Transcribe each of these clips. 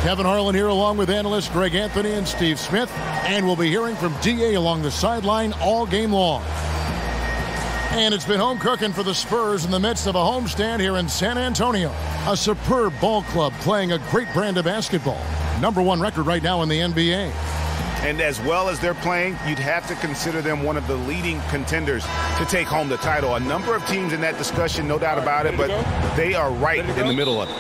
Kevin Harlan here along with analysts Greg Anthony and Steve Smith. And we'll be hearing from D.A. along the sideline all game long. And it's been home cooking for the Spurs in the midst of a homestand here in San Antonio. A superb ball club playing a great brand of basketball. #1 record right now in the NBA. And as well as they're playing, you'd have to consider them one of the leading contenders to take home the title. A number of teams in that discussion, no doubt about it, but they are right in the middle of it.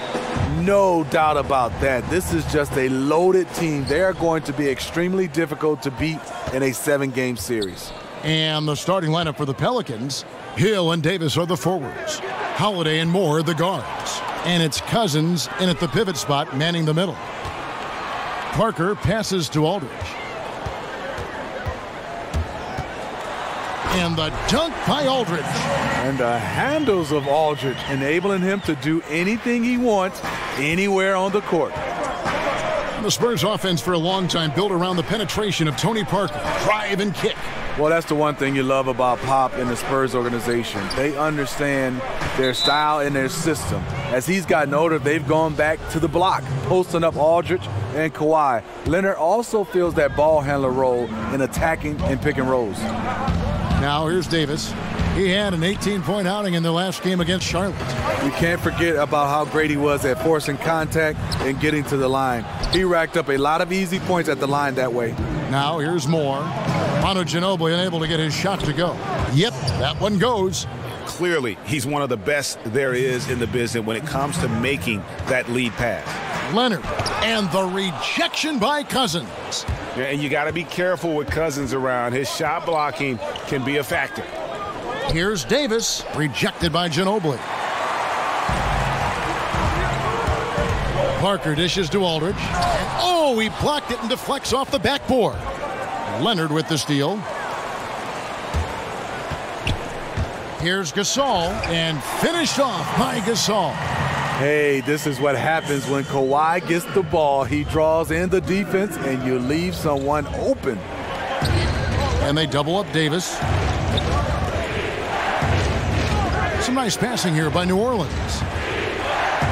No doubt about that. This is just a loaded team. They are going to be extremely difficult to beat in a 7-game series. And the starting lineup for the Pelicans, Hill and Davis are the forwards. Holiday and Moore the guards. And it's Cousins in at the pivot spot manning the middle. Parker passes to Aldridge. And the dunk by Aldridge. And the handles of Aldridge, enabling him to do anything he wants anywhere on the court. The Spurs offense for a long time built around the penetration of Tony Parker. Drive and kick. Well, that's the one thing you love about Pop and the Spurs organization. They understand their style and their system. As he's gotten older, they've gone back to the block, posting up Aldridge and Kawhi. Leonard also fills that ball handler role in attacking and pick and rolls. Now here's Davis. He had an 18-point outing in the last game against Charlotte. You can't forget about how great he was at forcing contact and getting to the line. He racked up a lot of easy points at the line that way. Now here's Moore. Manu Ginobili unable to get his shot to go. Yep, that one goes. Clearly, he's one of the best there is in the business when it comes to making that lead pass. Leonard, and the rejection by Cousins. Yeah, and you got to be careful with Cousins around. His shot blocking can be a factor. Here's Davis, rejected by Ginobili. Parker dishes to Aldridge. And, oh, he blocked it and deflects off the backboard. Leonard with the steal. Here's Gasol, and finished off by Gasol. Hey, this is what happens when Kawhi gets the ball. He draws in the defense, and you leave someone open. And they double up Davis. Some nice passing here by New Orleans.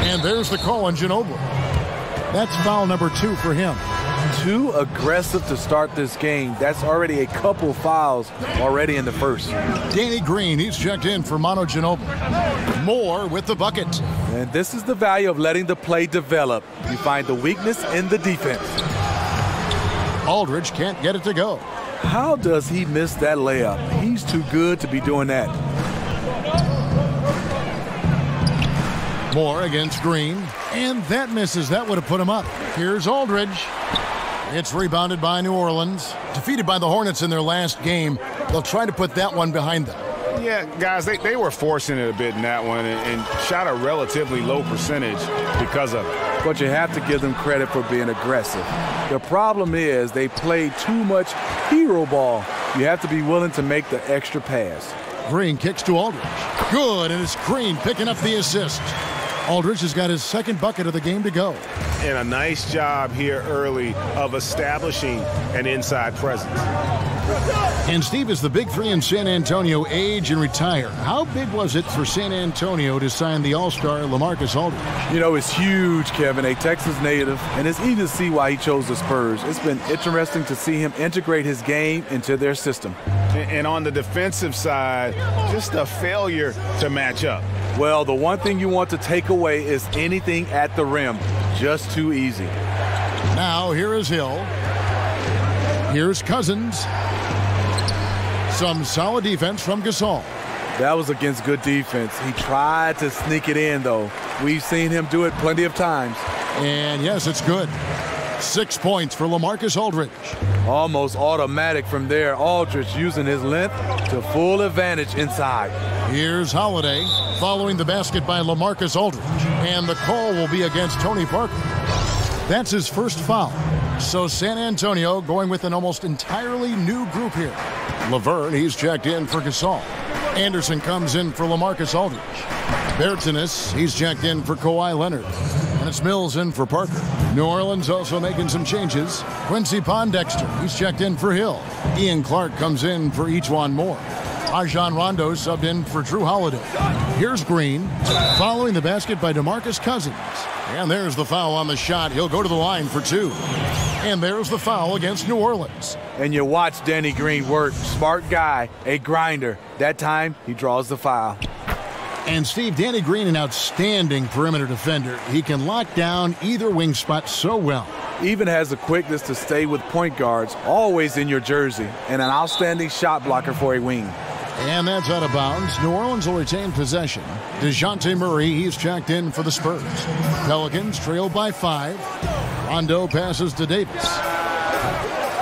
And there's the call on Ginobili. That's foul number 2 for him. Too aggressive to start this game. That's already a couple fouls already in the first. Danny Green, he's checked in for Manu Ginobili. Moore with the bucket. And this is the value of letting the play develop. You find the weakness in the defense. Aldridge can't get it to go. How does he miss that layup? He's too good to be doing that. Moore against Green, and that misses. That would have put him up. Here's Aldridge. It's rebounded by New Orleans. Defeated by the Hornets in their last game. They'll try to put that one behind them. Yeah, guys, they were forcing it a bit in that one and shot a relatively low percentage because of it. But you have to give them credit for being aggressive. The problem is they played too much hero ball. You have to be willing to make the extra pass. Green kicks to Aldridge. Good, and it's Green picking up the assist. Aldridge has got his second bucket of the game to go. And a nice job here early of establishing an inside presence. And Steve, is the big three in San Antonio age and retire? How big was it for San Antonio to sign the All-Star LaMarcus Aldridge? You know, it's huge, Kevin, a Texas native, and it's easy to see why he chose the Spurs. It's been interesting to see him integrate his game into their system. And on the defensive side, just a failure to match up. Well, the one thing you want to take away is anything at the rim. Just too easy. Now, here is Hill. Here's Cousins. Some solid defense from Gasol. That was against good defense. He tried to sneak it in, though. We've seen him do it plenty of times. And yes, it's good. 6 points for LaMarcus Aldridge. Almost automatic from there. Aldridge using his length to full advantage inside. Here's Holiday following the basket by LaMarcus Aldridge. And the call will be against Tony Parker. That's his first foul. So San Antonio going with an almost entirely new group here. Laverne, he's checked in for Gasol. Anderson comes in for LaMarcus Aldridge. Bertanis, he's checked in for Kawhi Leonard. And it's Mills in for Parker. New Orleans also making some changes. Quincy Pondexter, he's checked in for Hill. Ian Clark comes in for Ejuan Moore. Rajon Rondo subbed in for Drew Holiday. Here's Green, following the basket by DeMarcus Cousins. And there's the foul on the shot. He'll go to the line for 2. And there's the foul against New Orleans. And you watch Danny Green work. Smart guy, a grinder. That time, he draws the foul. And Steve, Danny Green, an outstanding perimeter defender. He can lock down either wing spot so well. Even has the quickness to stay with point guards, always in your jersey, and an outstanding shot blocker for a wing. And that's out of bounds. New Orleans will retain possession. DeJounte Murray, he's checked in for the Spurs. Pelicans trail by 5. Rondo passes to Davis.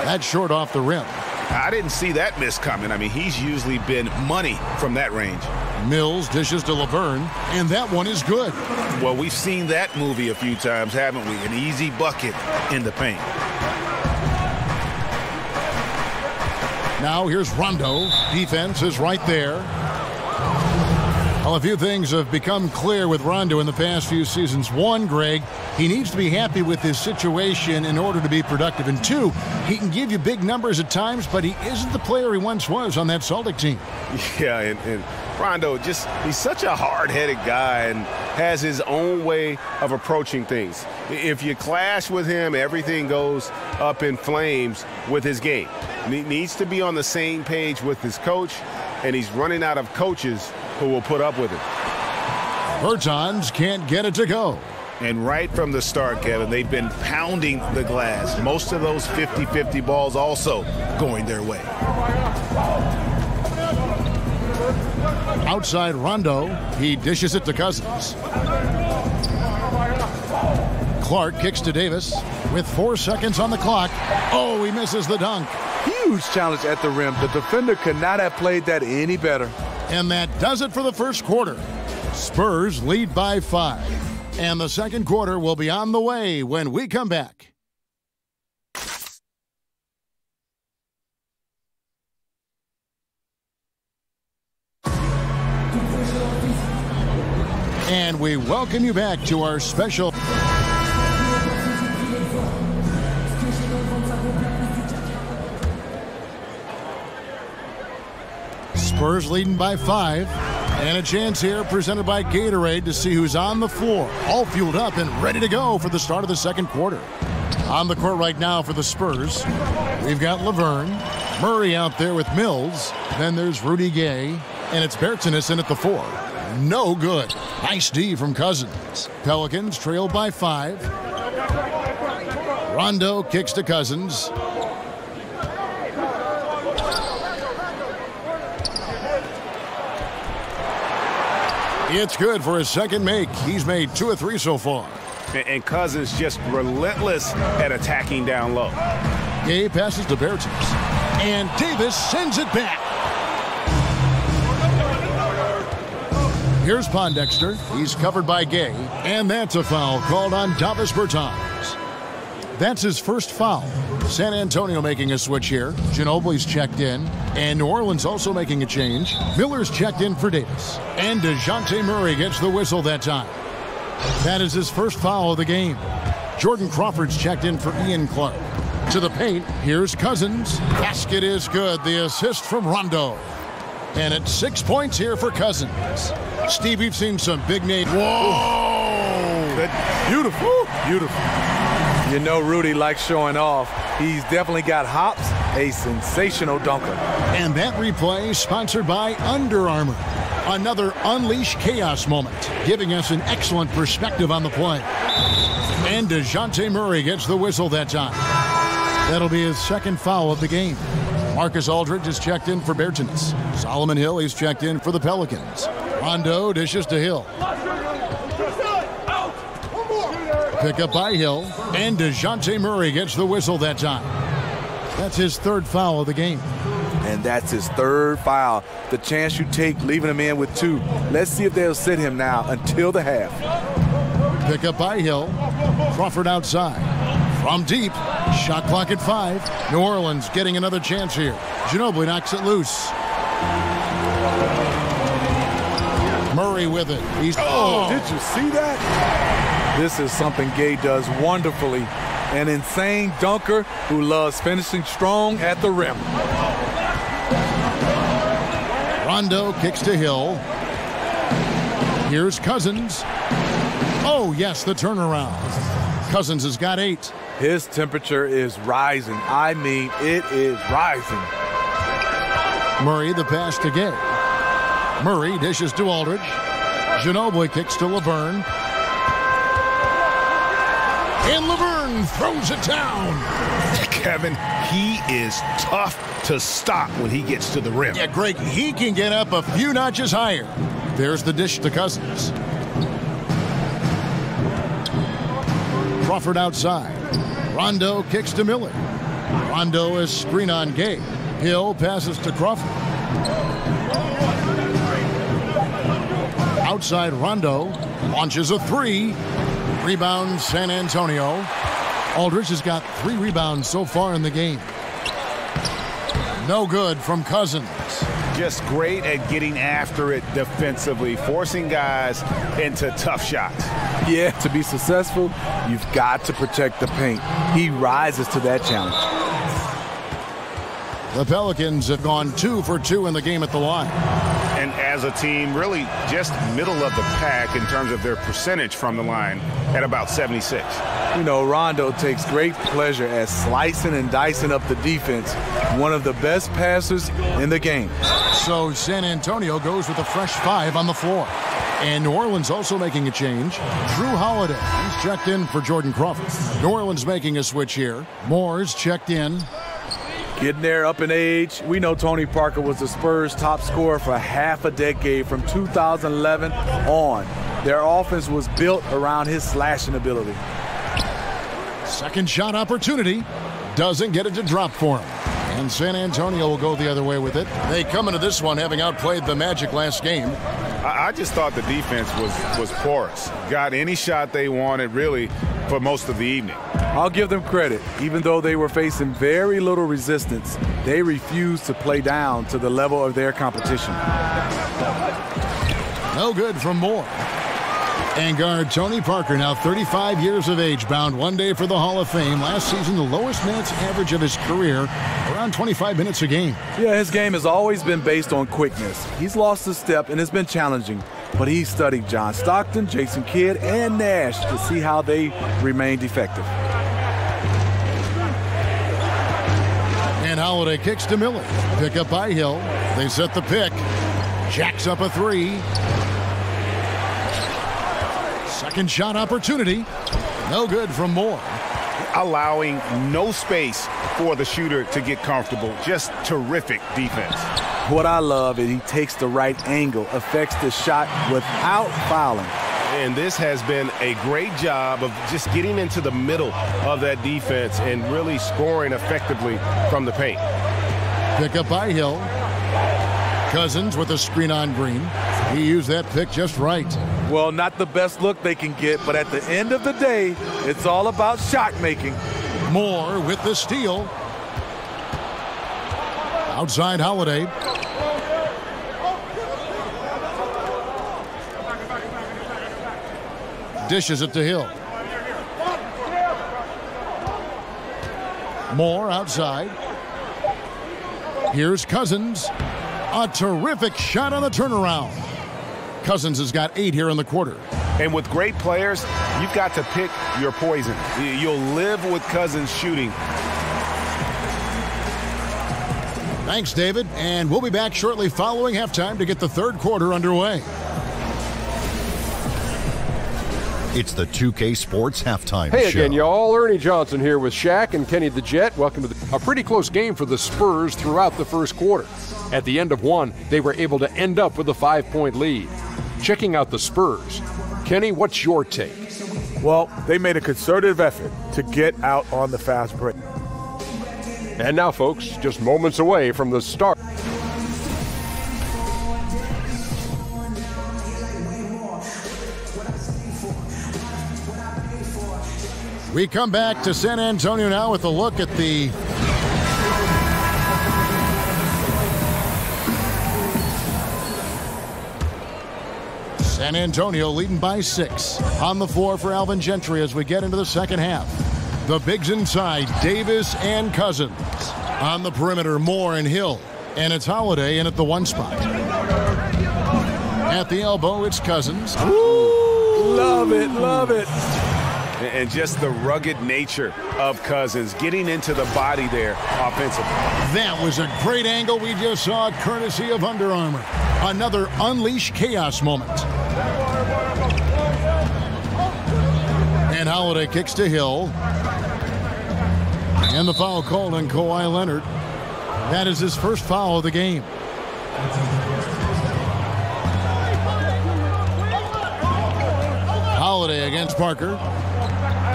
That's short off the rim. I didn't see that miss coming. I mean, he's usually been money from that range. Mills dishes to LaVerne, and that one is good. Well, we've seen that movie a few times, haven't we? An easy bucket in the paint. Now here's Rondo. Defense is right there. Well, a few things have become clear with Rondo in the past few seasons. 1, Greg, he needs to be happy with his situation in order to be productive. And 2, he can give you big numbers at times, but he isn't the player he once was on that Celtic team. Yeah, and Rondo, he's such a hard-headed guy and has his own way of approaching things. If you clash with him, everything goes up in flames with his game. He needs to be on the same page with his coach, and he's running out of coaches who will put up with it. Bertans can't get it to go. And right from the start, Kevin, they've been pounding the glass. Most of those 50-50 balls also going their way. Outside Rondo, he dishes it to Cousins. Clark kicks to Davis with 4 seconds on the clock. Oh, he misses the dunk. Huge challenge at the rim. The defender could not have played that any better. And that does it for the first quarter. Spurs lead by 5. And the second quarter will be on the way when we come back. And we welcome you back to our special... Spurs leading by 5. And a chance here presented by Gatorade to see who's on the floor. All fueled up and ready to go for the start of the second quarter. On the court right now for the Spurs, we've got LaVerne. Murray out there with Mills. Then there's Rudy Gay. And it's Bertans in at the 4. No good. Nice D from Cousins. Pelicans trail by 5. Rondo kicks to Cousins. It's good for his second make. He's made 2 of 3 so far. And Cousins just relentless at attacking down low. Gay passes to Bertans. And Davis sends it back. Here's Pondexter. He's covered by Gay. And that's a foul called on Davis Bertans. That's his first foul. San Antonio making a switch here. Ginobili's checked in. And New Orleans also making a change. Miller's checked in for Davis. And DeJounte Murray gets the whistle that time. That is his first foul of the game. Jordan Crawford's checked in for Ian Clark. To the paint, here's Cousins. Basket is good. The assist from Rondo. And it's 6 points here for Cousins. Steve, we've seen some big names. Whoa! Beautiful. Beautiful. You know Rudy likes showing off. He's definitely got hops, a sensational dunker. And that replay sponsored by Under Armour. Another Unleash Chaos moment, giving us an excellent perspective on the play. And DeJounte Murray gets the whistle that time. That'll be his second foul of the game. Marcus Aldridge is checked in for Bertans. Solomon Hill, he's checked in for the Pelicans. Rondo dishes to Hill. Pick up by Hill. And DeJounte Murray gets the whistle that time. That's his third foul of the game. And that's his third foul. The chance you take leaving him in with 2. Let's see if they'll sit him now until the half. Pick up by Hill. Crawford outside. From deep. Shot clock at 5. New Orleans getting another chance here. Ginobili knocks it loose. Murray with it. Oh, did you see that? This is something Gay does wonderfully. An insane dunker who loves finishing strong at the rim. Rondo kicks to Hill. Here's Cousins. Oh, yes, the turnaround. Cousins has got 8. His temperature is rising. I mean, it is rising. Murray the pass to Gay. Murray dishes to Aldridge. Ginobili kicks to LeVert. And LeVert throws it down. Kevin, he is tough to stop when he gets to the rim. Yeah, Greg, he can get up a few notches higher. There's the dish to Cousins. Crawford outside. Rondo kicks to Miller. Rondo is screen on Gay. Hill passes to Crawford. Outside Rondo launches a 3. Rebound San Antonio. Aldridge has got 3 rebounds so far in the game. No good from Cousins. Just great at getting after it defensively, forcing guys into tough shots. Yeah, to be successful, you've got to protect the paint. He rises to that challenge. The Pelicans have gone 2 for 2 in the game at the line. And as a team, really just middle of the pack in terms of their percentage from the line at about 76. You know, Rondo takes great pleasure at slicing and dicing up the defense. One of the best passers in the game. So San Antonio goes with a fresh 5 on the floor. And New Orleans also making a change. Drew Holiday, he's checked in for Jordan Crawford. New Orleans making a switch here. Moore's checked in. Getting there up in age. We know Tony Parker was the Spurs' top scorer for half a decade from 2011 on. Their offense was built around his slashing ability. Second shot opportunity. Doesn't get it to drop for him. And San Antonio will go the other way with it. They come into this one having outplayed the Magic last game. I just thought the defense was porous. Got any shot they wanted, really, for most of the evening. I'll give them credit. Even though they were facing very little resistance, they refused to play down to the level of their competition. No good from Moore. And guard Tony Parker, now 35 years of age, bound one day for the Hall of Fame. Last season, the lowest minutes average of his career, around 25 minutes a game. Yeah, his game has always been based on quickness. He's lost a step and it's been challenging, but he studied John Stockton, Jason Kidd, and Nash to see how they remained effective. And Holiday kicks to Miller. Pick up by Hill. They set the pick. Jacks up a 3. Second shot opportunity. No good from Moore. Allowing no space for the shooter to get comfortable. Just terrific defense. What I love is he takes the right angle, affects the shot without fouling. And this has been a great job of just getting into the middle of that defense and really scoring effectively from the paint. Pick up by Hill. Cousins with a screen on Green. He used that pick just right. Well, not the best look they can get, but at the end of the day, it's all about shot making. Moore with the steal. Outside Holiday. Dishes it to Hill. Moore outside. Here's Cousins. A terrific shot on the turnaround. Cousins has got 8 here in the quarter. And with great players, you've got to pick your poison. You'll live with Cousins shooting. Thanks, David. And we'll be back shortly following halftime to get the third quarter underway. It's the 2K Sports Halftime Hey Show. again, y'all. Ernie Johnson here with Shaq and Kenny the Jet. Welcome to a pretty close game for the Spurs throughout the first quarter. At the end of one, they were able to end up with a 5-point lead. Checking out the Spurs. Kenny, what's your take? Well, they made a concerted effort to get out on the fast break. And now, folks, just moments away from the start. We come back to San Antonio now with a look at the San Antonio leading by 6. On the floor for Alvin Gentry as we get into the second half. The bigs inside, Davis and Cousins. On the perimeter, Moore and Hill. And it's Holiday in at the 1 spot. At the elbow, it's Cousins. Ooh, love it, love it. And just the rugged nature of Cousins getting into the body there offensively. That was a great angle we just saw, courtesy of Under Armour. Another Unleash Chaos moment. And Holiday kicks to Hill. And the foul called on Kawhi Leonard. That is his first foul of the game. Holiday against Parker.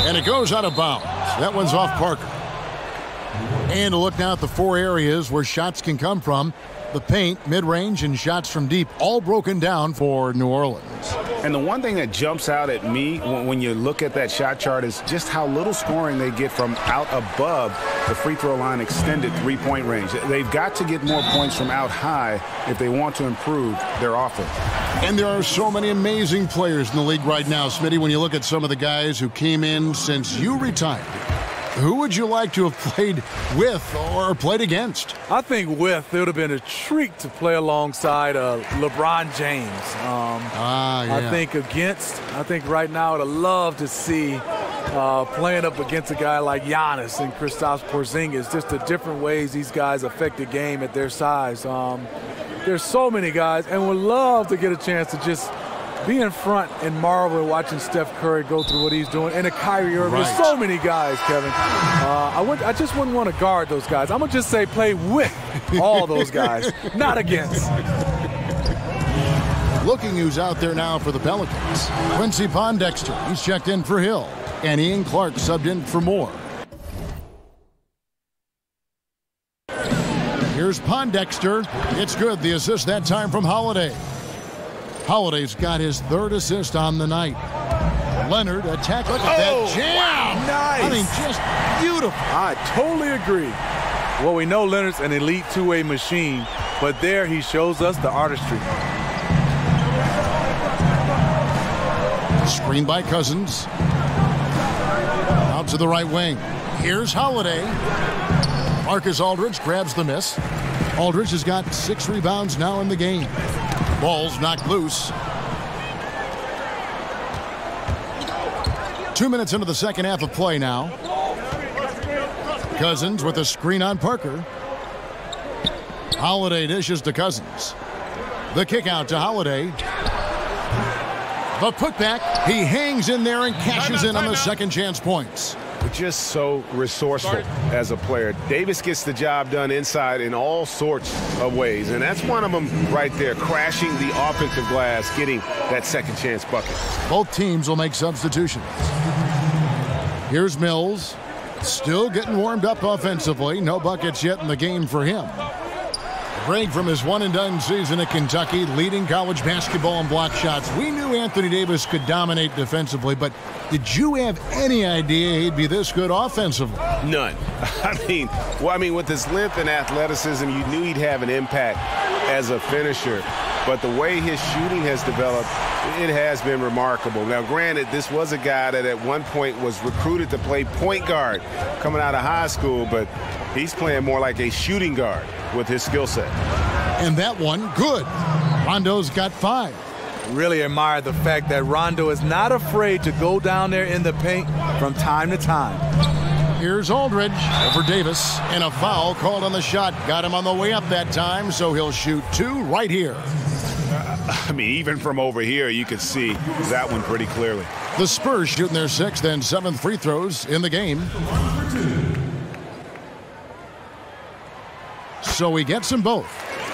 And it goes out of bounds. That one's off Parker. And to look now at the four areas where shots can come from. The paint, mid-range, and shots from deep, all broken down for New Orleans. And the one thing that jumps out at me when you look at that shot chart is just how little scoring they get from out above the free throw line extended three-point range. They've got to get more points from out high if they want to improve their offense. And there are so many amazing players in the league right now, Smitty, when you look at some of the guys who came in since you retired. Who would you like to have played with or played against? I think with, it would have been a treat to play alongside LeBron James. Yeah. I think right now I'd love to see playing up against a guy like Giannis and Kristaps Porzingis, just the different ways these guys affect the game at their size. There's so many guys, and would love to get a chance to just be in front and marvel watching Steph Curry go through what he's doing, and a Kyrie Irving. Right. There's so many guys, Kevin. I just wouldn't want to guard those guys. I'm going to just say play with all those guys, not against. Looking who's out there now for the Pelicans. Quincy Pondexter, he's checked in for Hill. And Ian Clark subbed in for Moore. Here's Pondexter. It's good. The assist that time from Holiday. Holiday's got his third assist on the night. Leonard attack. Look at that jam. Nice. I mean, just beautiful. I totally agree. Well, we know Leonard's an elite two-way machine, but there he shows us the artistry. Screen by Cousins. Out to the right wing. Here's Holiday. Marcus Aldridge grabs the miss. Aldridge has got 6 rebounds now in the game. Ball's knocked loose. 2 minutes into the second half of play now. Cousins with a screen on Parker. Holiday dishes to Cousins. The kick out to Holiday. The putback. He hangs in there and cashes in on the second chance points. Just so resourceful as a player. Davis gets the job done inside in all sorts of ways, and that's one of them right there, crashing the offensive glass, getting that second chance bucket. Both teams will make substitutions. Here's Mills, still getting warmed up offensively. No buckets yet in the game for him. Break from his one-and-done season at Kentucky, leading college basketball in block shots. We knew Anthony Davis could dominate defensively, but did you have any idea he'd be this good offensively? None. I mean, with his length and athleticism, you knew he'd have an impact as a finisher. But the way his shooting has developed, it has been remarkable. Now, granted, this was a guy that at one point was recruited to play point guard coming out of high school, but he's playing more like a shooting guard with his skill set. And that one, good. Rondo's got 5. Really admire the fact that Rondo is not afraid to go down there in the paint from time to time. Here's Aldridge over Davis, and a foul called on the shot. Got him on the way up that time, so he'll shoot 2 right here. I mean, even from over here, you could see that one pretty clearly. The Spurs shooting their 6th and 7th free throws in the game. So he gets them both.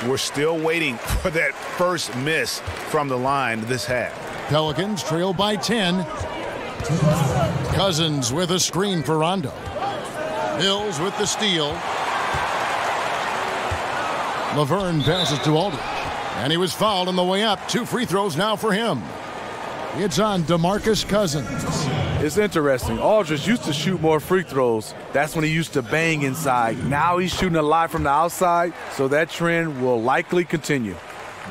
We're still waiting for that first miss from the line this half. Pelicans trail by 10. Cousins with a screen for Rondo. Mills with the steal. Laverne passes to Aldridge. And he was fouled on the way up. 2 free throws now for him. It's on DeMarcus Cousins. It's interesting. Aldridge used to shoot more free throws. That's when he used to bang inside. Now he's shooting a lot from the outside, so that trend will likely continue.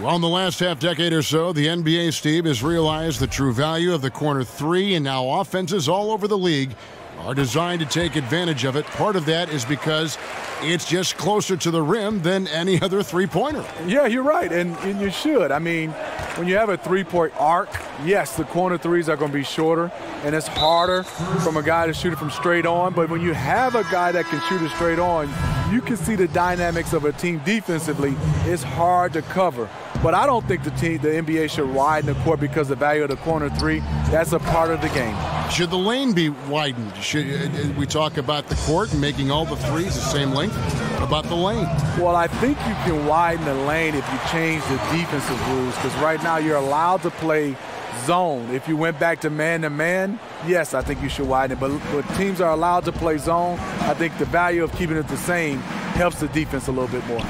Well, in the last half-decade or so, the NBA, Steve, has realized the true value of the corner 3, and now offenses all over the league are designed to take advantage of it. Part of that is because it's just closer to the rim than any other three-pointer. Yeah, you're right, and you should. I mean, when you have a three-point arc, yes, the corner threes are going to be shorter, and it's harder from a guy to shoot it from straight on. But when you have a guy that can shoot it straight on, you can see the dynamics of a team defensively. It's hard to cover. But I don't think the NBA should widen the court because of the value of the corner three. That's a part of the game. Should the lane be widened? Should we talk about the court and making all the threes the same length? What about the lane? Well, I think you can widen the lane if you change the defensive rules, because right now you're allowed to play zone. If you went back to man-to-man, yes, I think you should widen it. But teams are allowed to play zone. I think the value of keeping it the same helps the defense a little bit more.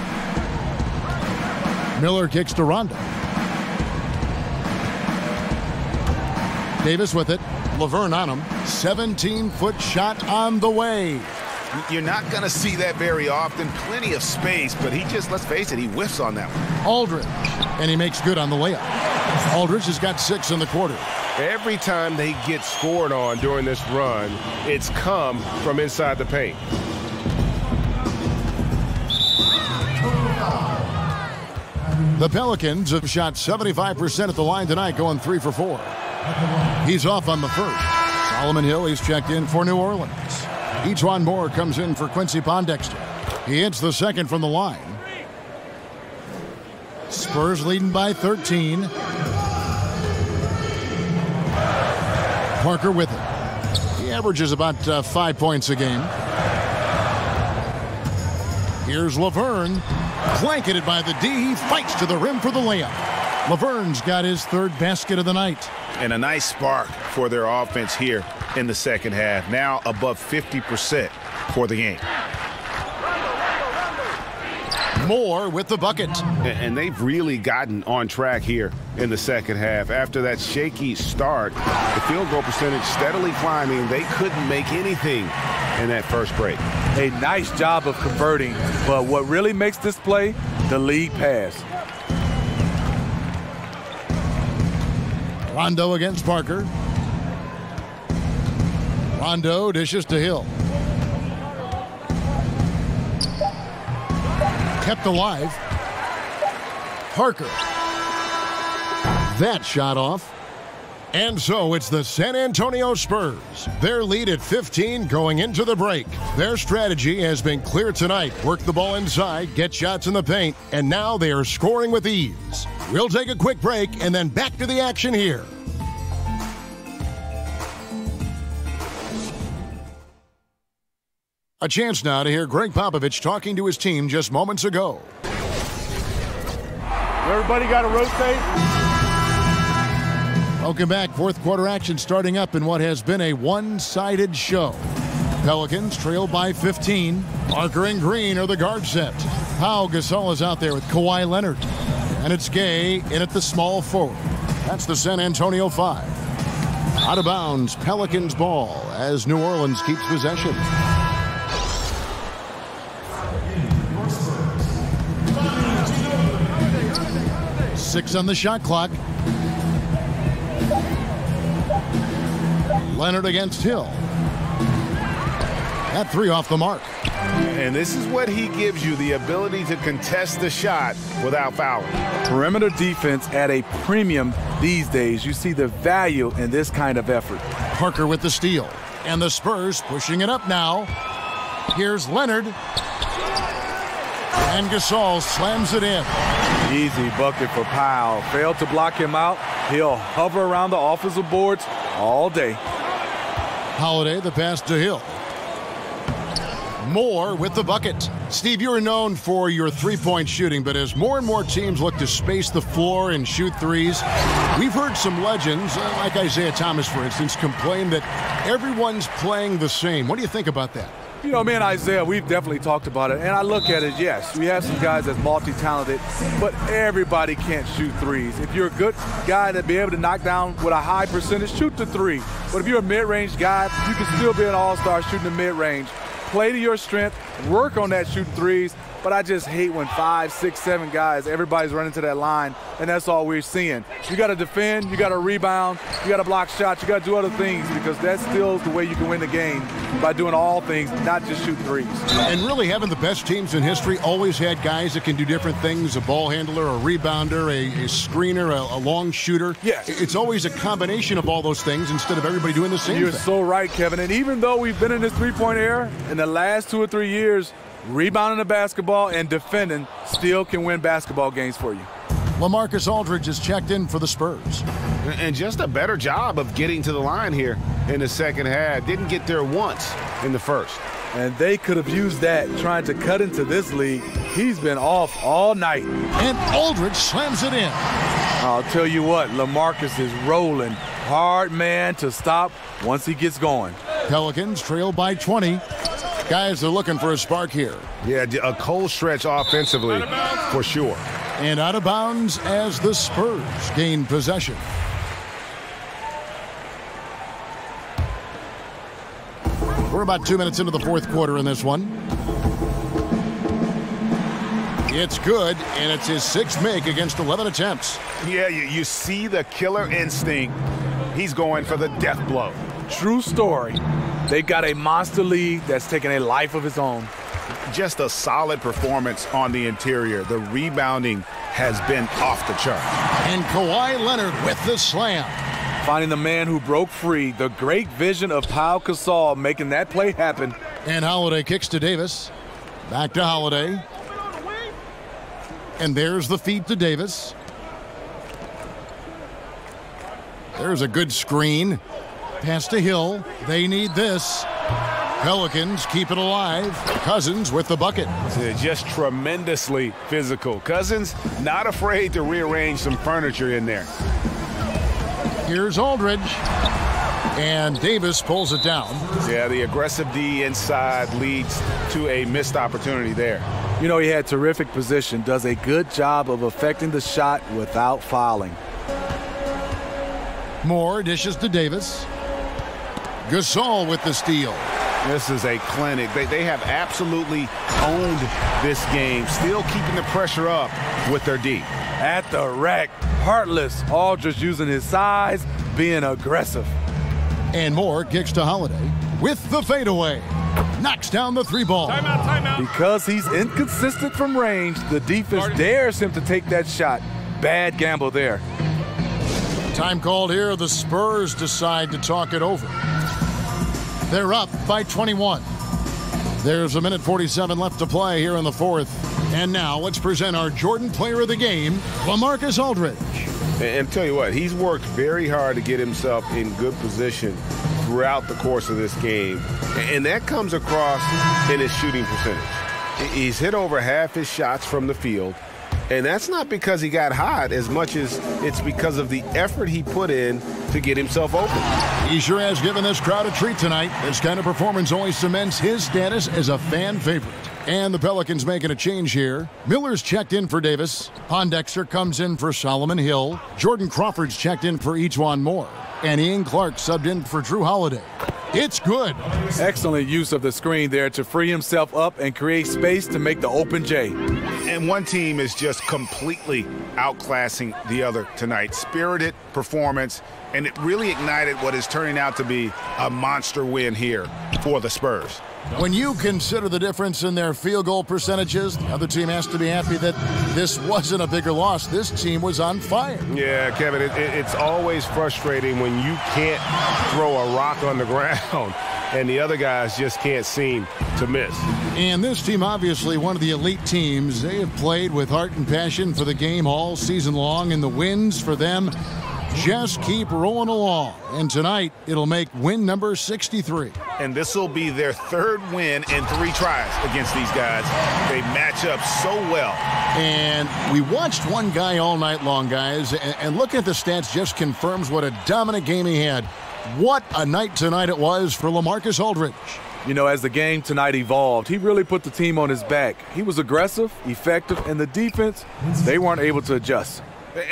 Miller kicks to Rondo. Davis with it. Laverne on him. 17-foot shot on the way. You're not going to see that very often. Plenty of space, but let's face it, he whiffs on that one. Aldridge, and he makes good on the layup. Aldridge has got 6 in the quarter. Every time they get scored on during this run, it's come from inside the paint. The Pelicans have shot 75% at the line tonight, going 3 for 4. He's off on the first. Solomon Hill, he's checked in for New Orleans. Ejuan Moore comes in for Quincy Pondexter. He hits the second from the line. Spurs leading by 13. Parker with it. He averages about 5 points a game. Here's Laverne. Blanketed by the D. He fights to the rim for the layup. Laverne's got his 3rd basket of the night. And a nice spark for their offense here in the second half. Now above 50% for the game. Moore with the bucket. And they've really gotten on track here in the second half. After that shaky start, the field goal percentage steadily climbing. They couldn't make anything in that first break. A nice job of converting, but what really makes this play, the lead pass. Rondo against Parker. Rondo dishes to Hill. Kept alive. Parker. That shot off. And so it's the San Antonio Spurs. Their lead at 15 going into the break. Their strategy has been clear tonight. Work the ball inside, get shots in the paint, and now they are scoring with ease. We'll take a quick break and then back to the action here. A chance now to hear Greg Popovich talking to his team just moments ago. Everybody got to rotate. Welcome back. 4th quarter action starting up in what has been a one-sided show. Pelicans trail by 15. Parker and Green are the guard set. Pau Gasol is out there with Kawhi Leonard. And it's Gay in at the small forward. That's the San Antonio 5. Out of bounds, Pelicans ball as New Orleans keeps possession. Six on the shot clock. Leonard against Hill. That 3 off the mark. And this is what he gives you, the ability to contest the shot without fouling. Perimeter defense at a premium these days. You see the value in this kind of effort. Parker with the steal. And the Spurs pushing it up now. Here's Leonard. And Gasol slams it in. Easy bucket for Powell. Failed to block him out. He'll hover around the offensive boards all day. Holiday, the pass to Hill. Moore with the bucket. Steve, you're known for your three-point shooting, but as more and more teams look to space the floor and shoot threes, we've heard some legends, like Isaiah Thomas, for instance, complain that everyone's playing the same. What do you think about that? You know, me and Isaiah, we've definitely talked about it, and I look at it, yes, we have some guys that's multi-talented, but everybody can't shoot threes. If you're a good guy that be able to knock down with a high percentage, shoot the three. But if you're a mid-range guy, you can still be an all-star shooting the mid-range. Play to your strength, work on that shooting threes, But I just hate when 5, 6, 7 guys, everybody's running to that line, and that's all we're seeing. You got to defend, you got to rebound, you got to block shots, you got to do other things, because that's still the way you can win the game, by doing all things, not just shoot threes. And really, having the best teams in history always had guys that can do different things, a ball handler, a rebounder, a screener, a long shooter. Yeah. It's always a combination of all those things instead of everybody doing the same You're thing. so right, Kevin. And even though we've been in this three-point era, in the last 2 or 3 years, rebounding the basketball and defending still can win basketball games for you. LaMarcus Aldridge is checked in for the Spurs. And just a better job of getting to the line here in the second half. Didn't get there once in the first. And they could have used that trying to cut into this league. He's been off all night. And Aldridge slams it in. I'll tell you what, LaMarcus is rolling. Hard man to stop once he gets going. Pelicans trail by 20. Guys are looking for a spark here. Yeah, a cold stretch offensively for sure. And out of bounds as the Spurs gain possession. We're about 2 minutes into the fourth quarter in this one. It's good, and it's his 6th make against 11 attempts. Yeah, you see the killer instinct. He's going for the death blow. True story. They've got a monster lead that's taking a life of its own. Just a solid performance on the interior. The rebounding has been off the chart. And Kawhi Leonard with the slam. Finding the man who broke free, the great vision of Pau Gasol making that play happen. And Holiday kicks to Davis. Back to Holiday. And there's the feed to Davis. There's a good screen. Pass to Hill. They need this. Pelicans keep it alive. Cousins with the bucket. Just tremendously physical. Cousins not afraid to rearrange some furniture in there. Here's Aldridge. And Davis pulls it down. Yeah, the aggressive D inside leads to a missed opportunity there. You know, he had terrific position, does a good job of affecting the shot without fouling. Moore dishes to Davis. Gasol with the steal. This is a clinic. They have absolutely owned this game, still keeping the pressure up with their D. At the rack, heartless. Aldridge using his size, being aggressive. And Moore kicks to Holiday with the fadeaway. Knocks down the 3-ball. Timeout. Because he's inconsistent from range, the defense dares him to take that shot. Bad gamble there. Time called here. The Spurs decide to talk it over. They're up by 21. There's 1:47 left to play here in the fourth. And now let's present our Jordan Player of the Game, LaMarcus Aldridge. And tell you what, he's worked very hard to get himself in good position throughout the course of this game. And that comes across in his shooting percentage. He's hit over half his shots from the field. And that's not because he got hot as much as it's because of the effort he put in to get himself open. He sure has given this crowd a treat tonight. This kind of performance only cements his status as a fan favorite. And the Pelicans making a change here. Miller's checked in for Davis. Pondexter comes in for Solomon Hill. Jordan Crawford's checked in for Ejuan Moore. And Ian Clark subbed in for Drew Holiday. It's good. Excellent use of the screen there to free himself up and create space to make the open J. And one team is just completely outclassing the other tonight. Spirited performance, and it really ignited what is turning out to be a monster win here for the Spurs. When you consider the difference in their field goal percentages, the other team has to be happy that this wasn't a bigger loss. This team was on fire. Yeah, Kevin, it's always frustrating when you can't throw a rock on the ground and the other guys just can't seem to miss. And this team, obviously one of the elite teams. They have played with heart and passion for the game all season long, and the wins for them just keep rolling along. And tonight, it'll make win number 63. And this will be their 3rd win in 3 tries against these guys. They match up so well. And we watched one guy all night long, guys, and looking at the stats just confirms what a dominant game he had. What a night tonight it was for LaMarcus Aldridge. You know, as the game tonight evolved, he really put the team on his back. He was aggressive, effective, and the defense, they weren't able to adjust.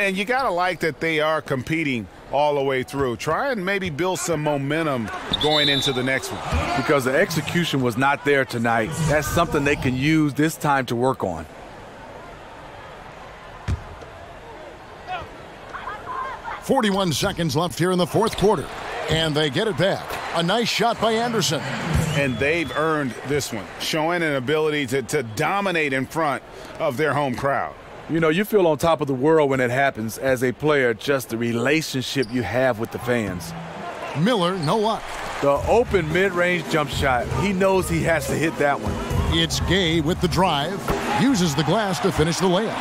And you got to like that they are competing all the way through. Try and maybe build some momentum going into the next one. Because the execution was not there tonight. That's something they can use this time to work on. .41 seconds left here in the fourth quarter. And they get it back. A nice shot by Anderson. And they've earned this one, showing an ability to dominate in front of their home crowd. You know, you feel on top of the world when it happens as a player, just the relationship you have with the fans. Miller, no luck. The open mid-range jump shot. He knows he has to hit that one. It's Gay with the drive. Uses the glass to finish the layup.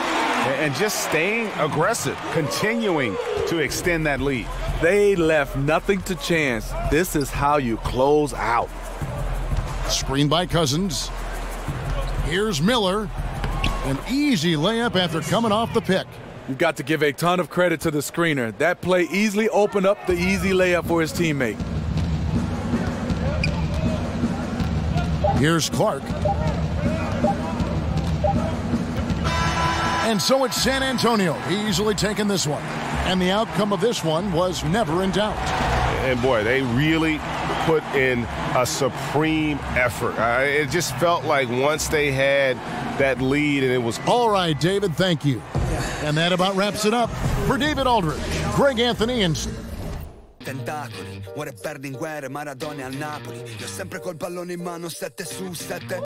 And just staying aggressive, continuing to extend that lead. They left nothing to chance. This is how you close out. Screen by Cousins. Here's Miller. An easy layup after coming off the pick. You've got to give a ton of credit to the screener. That play easily opened up the easy layup for his teammate. Here's Clark. And so it's San Antonio easily taking this one. And the outcome of this one was never in doubt. And boy, they really put in a supreme effort. It just felt like once they had that lead and it was... All right, David, thank you. And that about wraps it up. For David Aldridge, Greg Anthony, and... Tentacoli, muore perdi in guerre, Maradona al Napoli. Io sempre col pallone in mano, 7 su 7.